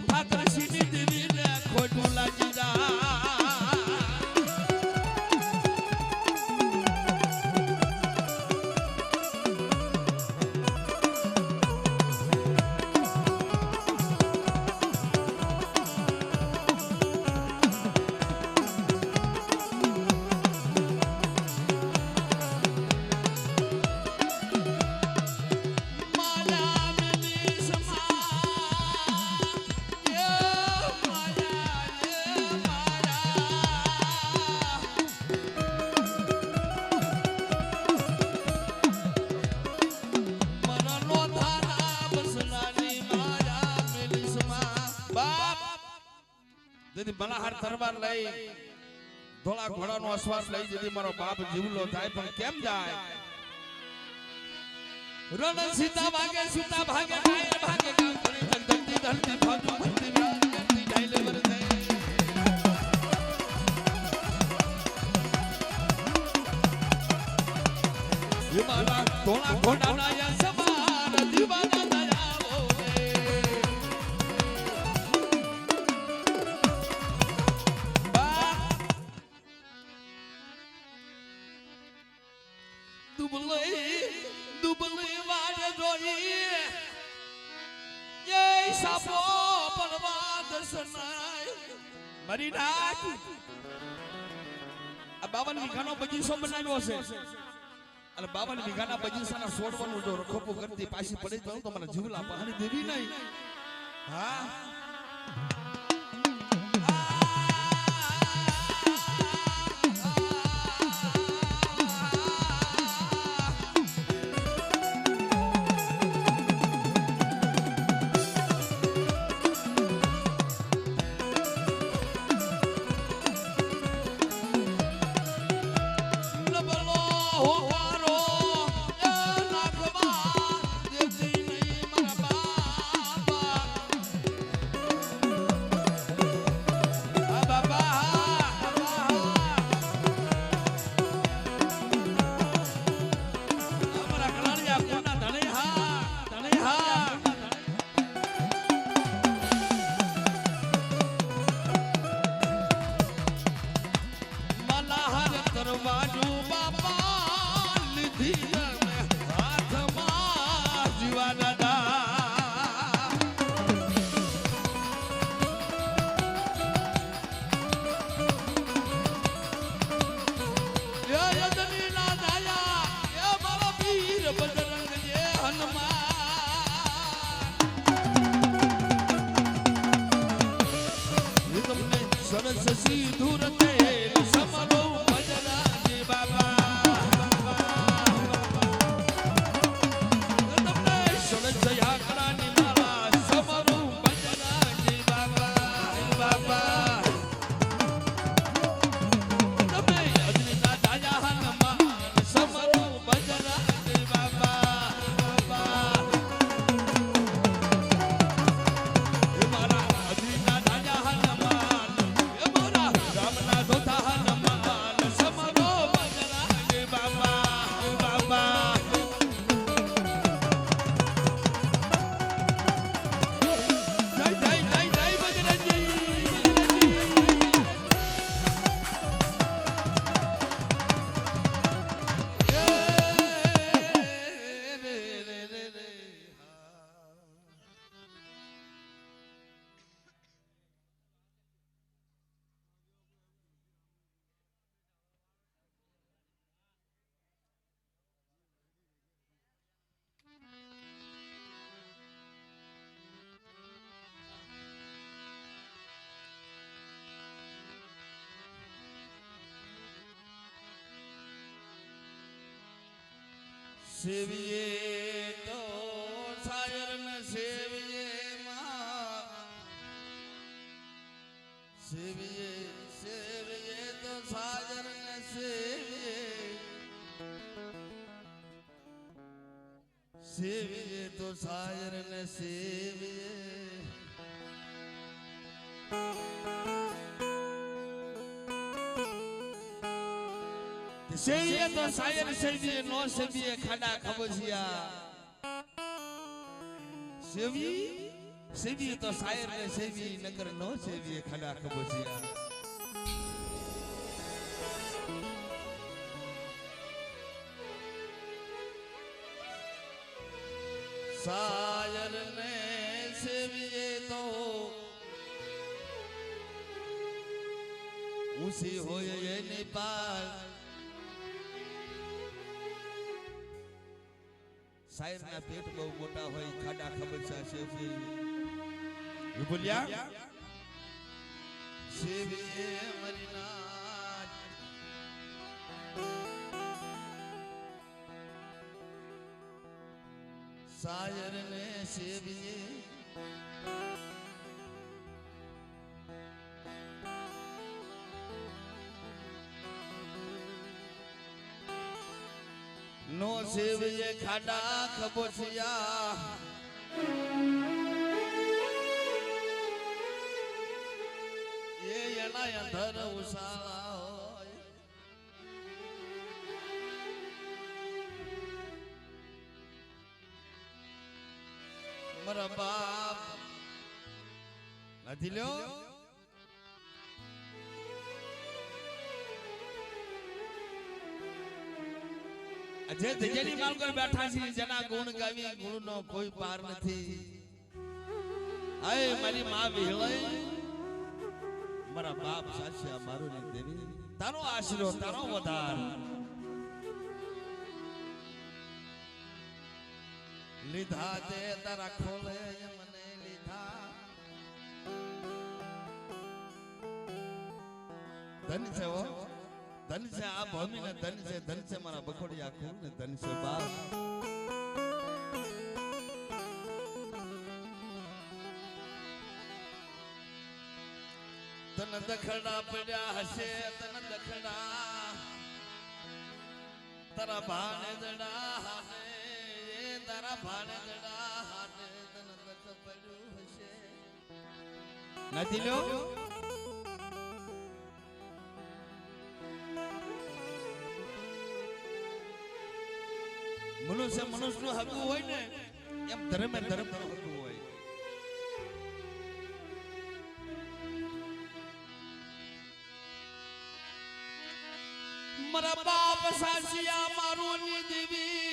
ઠાકરસિંહ દેવી ને ખોટું લાગી જા મલાહાર દરબાર લઈ ધોળા ઘોડાનો અશ્વાસ લઈ જદી મારો બાપ જીવલો થાય પણ કેમ જાય રણ સીતા ભાગે સીતા ભાગે ડાયર ભાગે ગાંધી ધરતી ધરતી ફાજુ ભરતી ધરતી ડાયલે વરતે વિમાના ધોળા ઘોડાના યા સવાર દીવાના દુબલી વાડ જોઈ જય સાપો પરવા દર્શનાય મારી નાચ આ 52 વીઘાનો બગીચો બનાવ્યો છે અને 52 વીઘાના બગીચાના છોડવાનું જો રખોપો કરતી પાછી પડી જાઉં તો મને જીવલા પાણી દેવી નહીં હા શશી ધૂર તેલ સમરો બજરાજી બાબા તમને સુરજયા કરાની મારા સમરો બજરાજી બાબા બાબા તમે અજના દાયા હનુમાન સમરો બજરાજી બાબા બાબા સેવીએ તો સાયર ને સેવીએ માં સેવીએ સેવીએ તો સાયર ને સેવીએ સેવીએ તો સાયર ને સેવીએ સેવીએ તો સાયર સેવીએ નો સેવીએ ખાડા ખબોસિયા સેવી સેવીએ તો સાયર ને સેવી નકર નો સેવીએ ખાડા ખબોસિયા સાયર ને સેવીએ તો ઊંચી હોય એની પાર સાયર ના પેટ બહુ મોટા હોય ખાડા ખબરસા સેવી બોલ્યા સેવીએ મરીનાથ સાયર ને સેવીએ નો સેવીએ ખાડા ખબોસિયા એ એના અંધર ઉસાળા હોય મારા બાપ નથી લ્યો જે જગ્યાની માલકો બેઠા છે જેના ગુણ ગાવી ગુણ નો કોઈ પાર નથી આય મારી માં વિહળાઈ મારા બાપ સાચા મારો ની દેવી તારો આશરો તારો વધાર લીધા તે તારા ખોલે મને લીધા ધન છે ઓ ધન છે આ ભૂમિ ને ધન છે મારા બખોડિયા ખૂન ને ધન છે બાપ તન દખડા પડ્યા હશે તન દખડા તારા ભાને દડા હાને તારા ભાને દડા હાને તન દખ પડ્યું હશે નથી લો મનુષ્ય મનુષ્યનું હકું હોય ને એમ ધર્મે ધર્મનું હકું હોય મારા બાપ સાસિયા મારું ની દેવી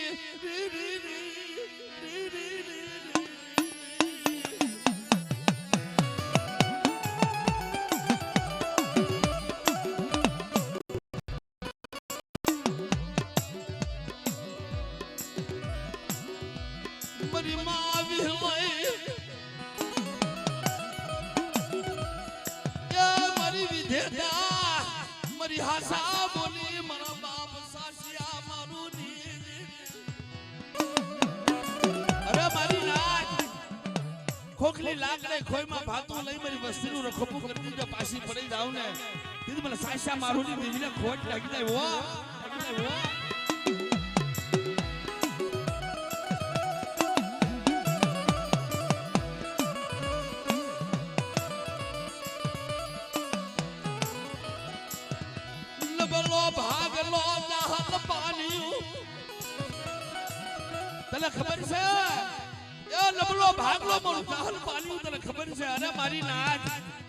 મારી માં વિહળાઈ મારી વિધે બોલી મારા બાપ સાસિયા મારું અરે મારી નાચ ખોખલી લાકડે ખોઈમાં ભાતું લઈ મારી વસ્તીનું રખોપું કરી દીધો પાછી પડી જાવ ને દીદી મને સાસિયા મારું ની દીદીને ખોટ લાગી જાય વો ભાગલો જહાલ પાણી તને ખબર છે એ નબળો ભાગલો મારું જહાલ પાણી તને ખબર છે અરે મારી નાચ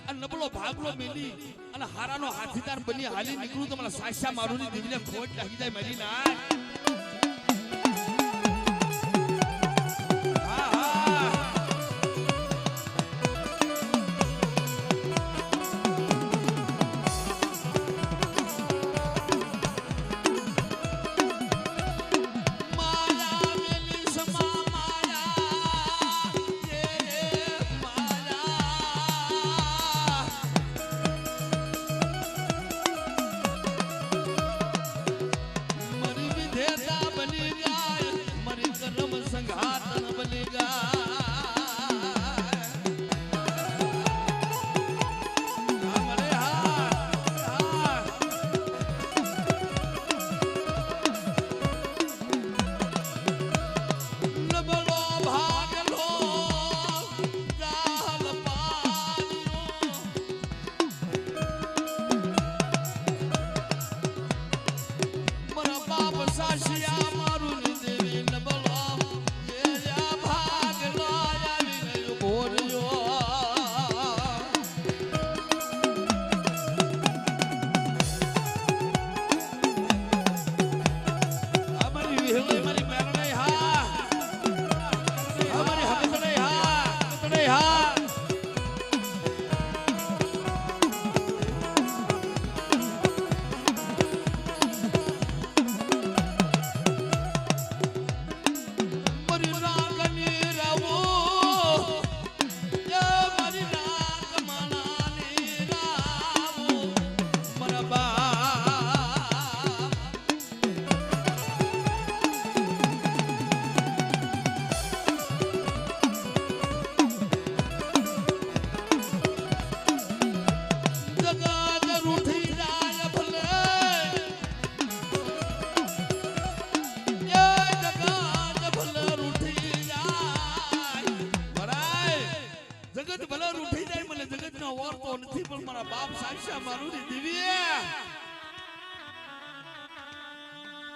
આ નબળો ભાગલો મેલી અને હારાનો હાથીદાર બની હાલી નીકળું તો મને સાસ્યા મારું ની દીવને ખોટ લાગી જાય મારી નાચ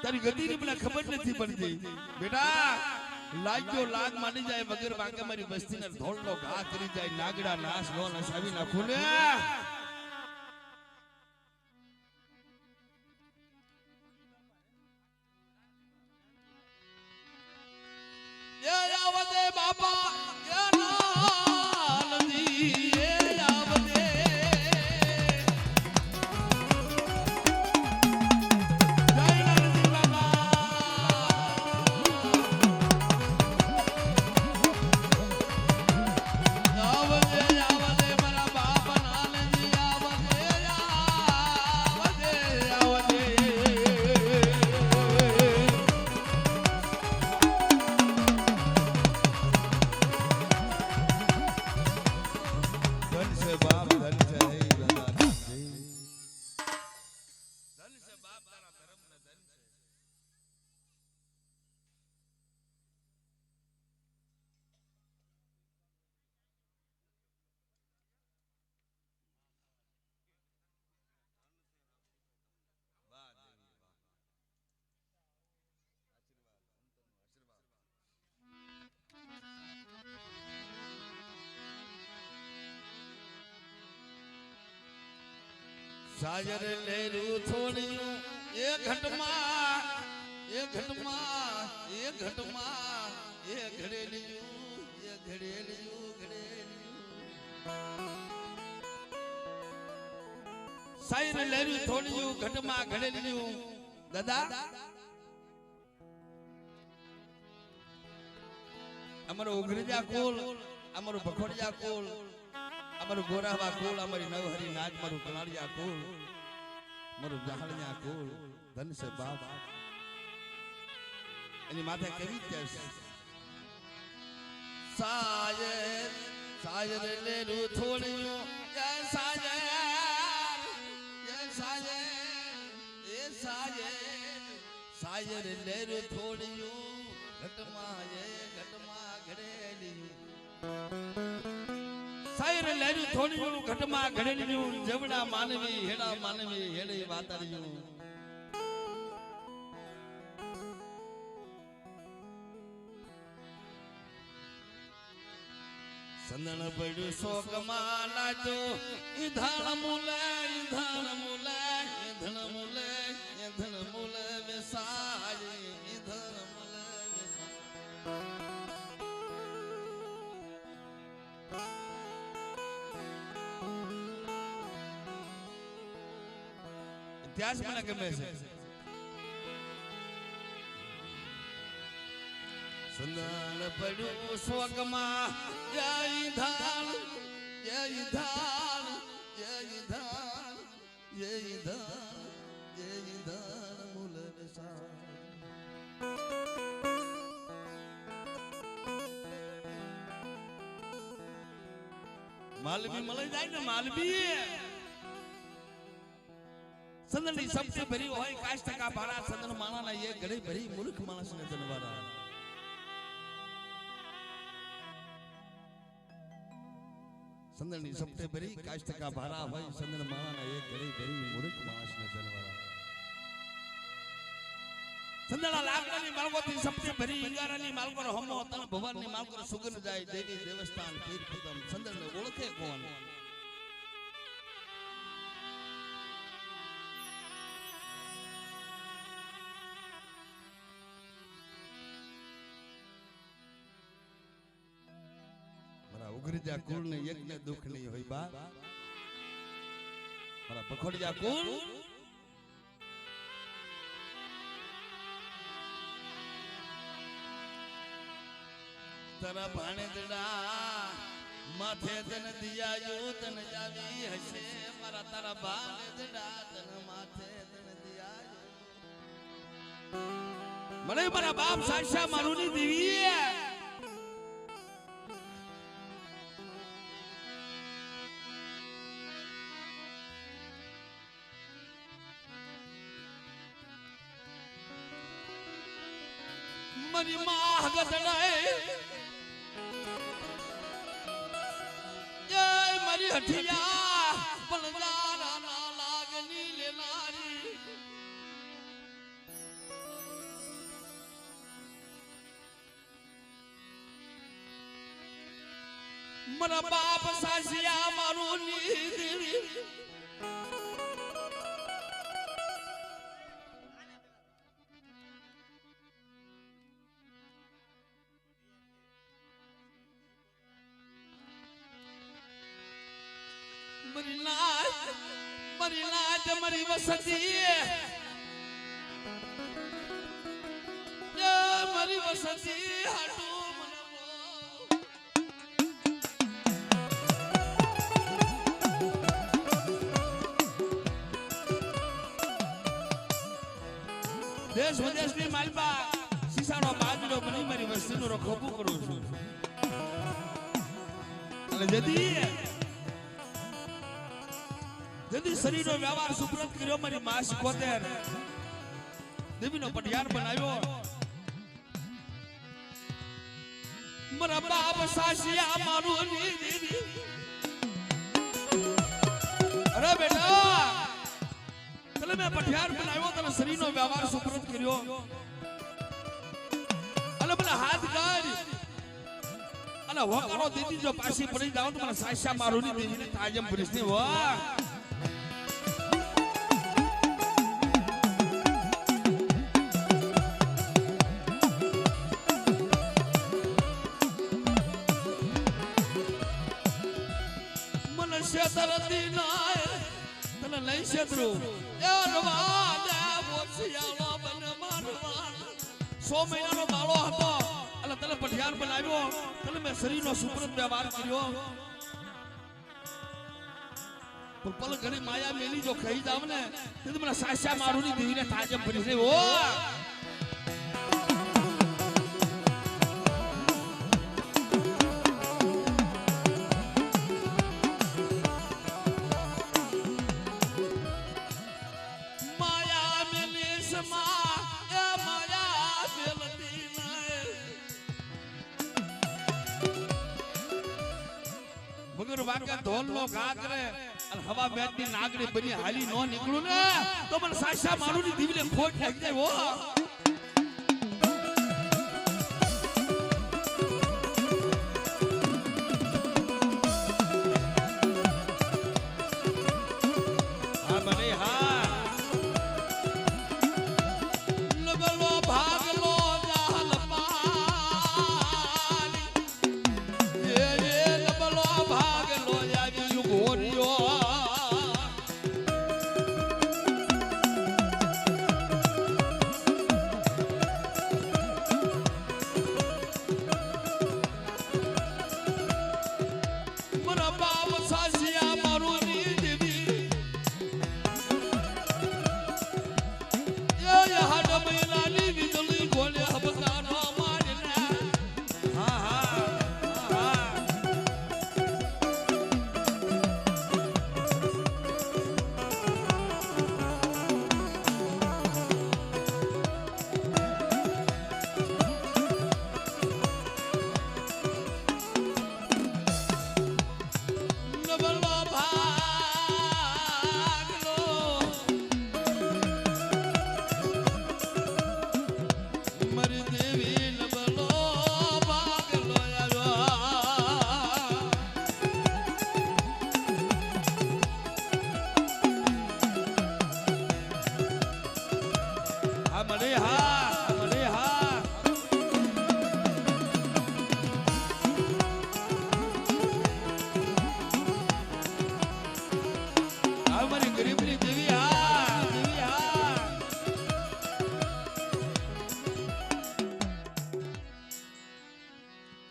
તારી ગતિ ની મને ખબર નથી પડતી બેટા લાગ્યો લાગ માની જાય વગર વાંકે મારી વસ્તીને ધોળનો ઘા કરી જાય નાગડા નાશ નો નસાવી નાખું ને એ આવદે બાપા સાજર લેરું છોડ્યું એ ઘટમાં એ ઘટમાં એ ઘટમાં એ ઘડેલિયું સાજર લેરું છોડ્યું ઘટમાં ઘડેલિયું દાદા અમારો ઉઘરજા કુલ અમારો ભખોડિયા કુલ અમારું ગોરાવા કુલ અમારી નવહરી નાચ મારું કલાડિયા કુલ મારું જાહળિયા કુળ ધન છે બાપ એની માથે કેવી છે સાયર સાયર લે રૂ થોડ્યું એ સાયર એ સાયર એ સાયર સાયર લે રૂ થોડ્યું ઘટમાં ઘડેલી સાયર લે રૂ થોડ્યું ઘટમાં ઘડેલી જવડા માનવી હેડા માનવી હેડી વાતડ્યું સંદણ પડ્યું શોકમાં નાચો ઈધણ મુલે ઈધણ મુલે ઈધણ મુલે ઈધણ મુલે વેસાય ઈધણ મુલે ઇતિહાસ મને ગમે છે સંદણ પડ્યું શોકમાં જય ધાન જય ધાન જય ધાન જય ધાન જય ધાન મૂલ વેસા માલવી મળી જાય ને માલવી સંદનની સબસે ભરી હોય કાશ ટકા ભાડા સંદન માણાના એ ઘડી ભરી મૂર્ખ માણસને જનવારા સંદનની સબસે ભરી કાશ ટકા ભાડા હોય સંદન માણાના એ ઘડી ભરી મૂર્ખ માણસને જનવારા સંદના લાકડાની માલકોથી સબસે ભરી ઈંગારાની માલકો હમો તન ભવનની માલકો સુગન જાય દેવી દેવસ્થાન પીર પદમ સંદનને ઓળખે કોણ ઉગરજા કુળ ને એક ને દુખ નહીં હોય બા મારા પખોડિયા કુળ તારા ભાણેદડા માથે તન દિયાયો તન જાવી હશે મારા તારા ભાણેદડા તન માથે તન દિયાયો મને મારા બાપ સાક્ષા મારું ની દેવી મરી માં ગદડાય જય મરી હઠિયા પણ જારા ના લાગની લેનારી મરા બાપ સાસિયા મારું ની मरी लाज मरी वसती मरी वसती हाटू देश विदेश ની માલબા સીસાનો બાજરો બની મારી વસ્તીનો રખોપું કરું છું અને જદી શરીરનો વ્યવહાર સુપ્રત કર્યો મારી માં શીખોતેર દેવીનો પટિયાર બનાવ્યો મારા બાપ સાસિયા મારું ની અરે બેટા તને મેં પટિયાર બનાવ્યો તને શરીરનો વ્યવહાર સુપ્રત કર્યો અને મને હાથ કાઢ અને હોકારો દીદી જો પાછી પડી જાવ તો મને સાસિયા મારું ની દેવીને તાજમ ભરીશ ની વાહ શેતરતી નાય તને લઈ શેતરો એ નવા દે બોસિયાલો બન મારવા 100 મહિનાનો બાળો હતો અને તને પઠિયાર બનાવ્યો તને મે શરીરનો સુપ્રત વ્યવહાર કર્યો પણ પલ ઘણી માયા મેલી જો ખાઈ જાવ ને તો મને સાસા મારું ની દેવીને તાજમ ભરી છે ઓ મગર વાકા ઢોલ નો ઘા કરે અને હવા મેચ ની નાગડી બની હાલી નો નીકળું ને તો મને સાસા મારું ની દીવીને ખોટ લાગી જાય હો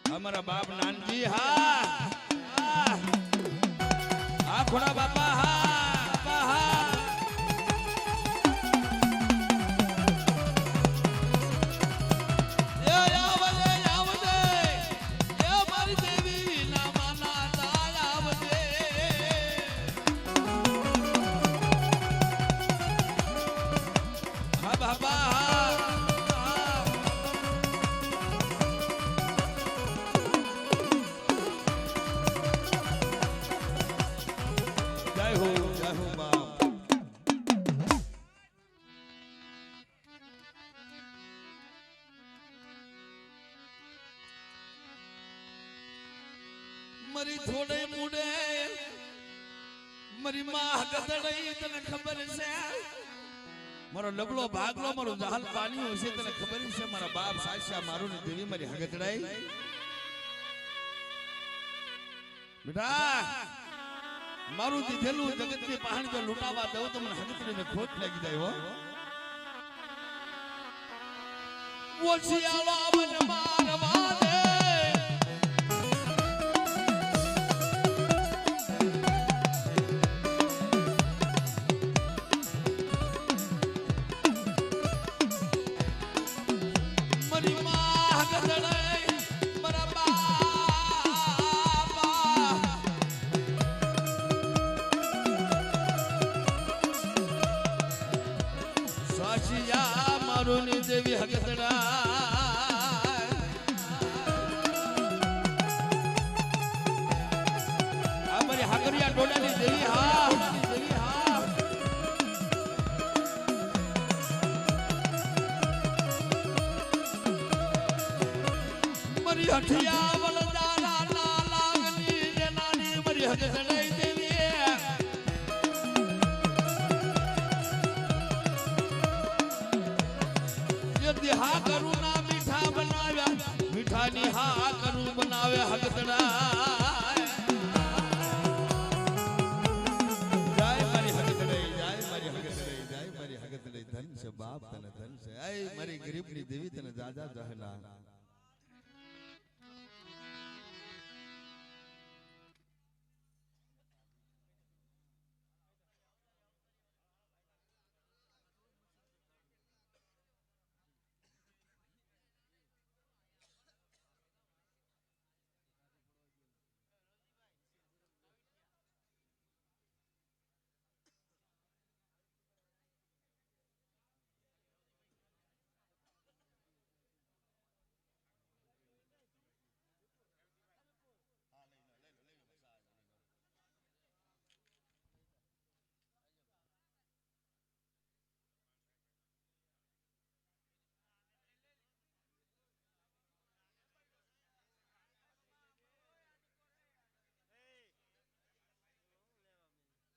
हमारा बाप नानजी हा खोड़ा बापा हा मारी देवी ना माना आवदे हा बापा मरी थोड़े मुड़े मरी मां गदड़ई तने खबर से मारो लगलो भागलो मारो जहाल पानी होसे तने खबर से मारा बाप सासा मारो ने देवी मरी हगतड़ई बेटा मारू दीधेलू जगत के पहाड़ जो लुटावा दो तो मन हगतड़ई में खोट लगी जाए हो वो सियाला मन मारवा दे देवी हगतड़ा हमारी हगरिया डोडानी देवी हा मरी हठिया वलदारा ना लागनी जनानी मरी हगतड़ा देवी हा करू ना मीठा बनाव्या मीठा नी हा करू बनाव्या हगतड़ा जाय मारी हगतड़े धन से बाप तने धन से आय मारी गरीब नी देवी तने जाजा जहला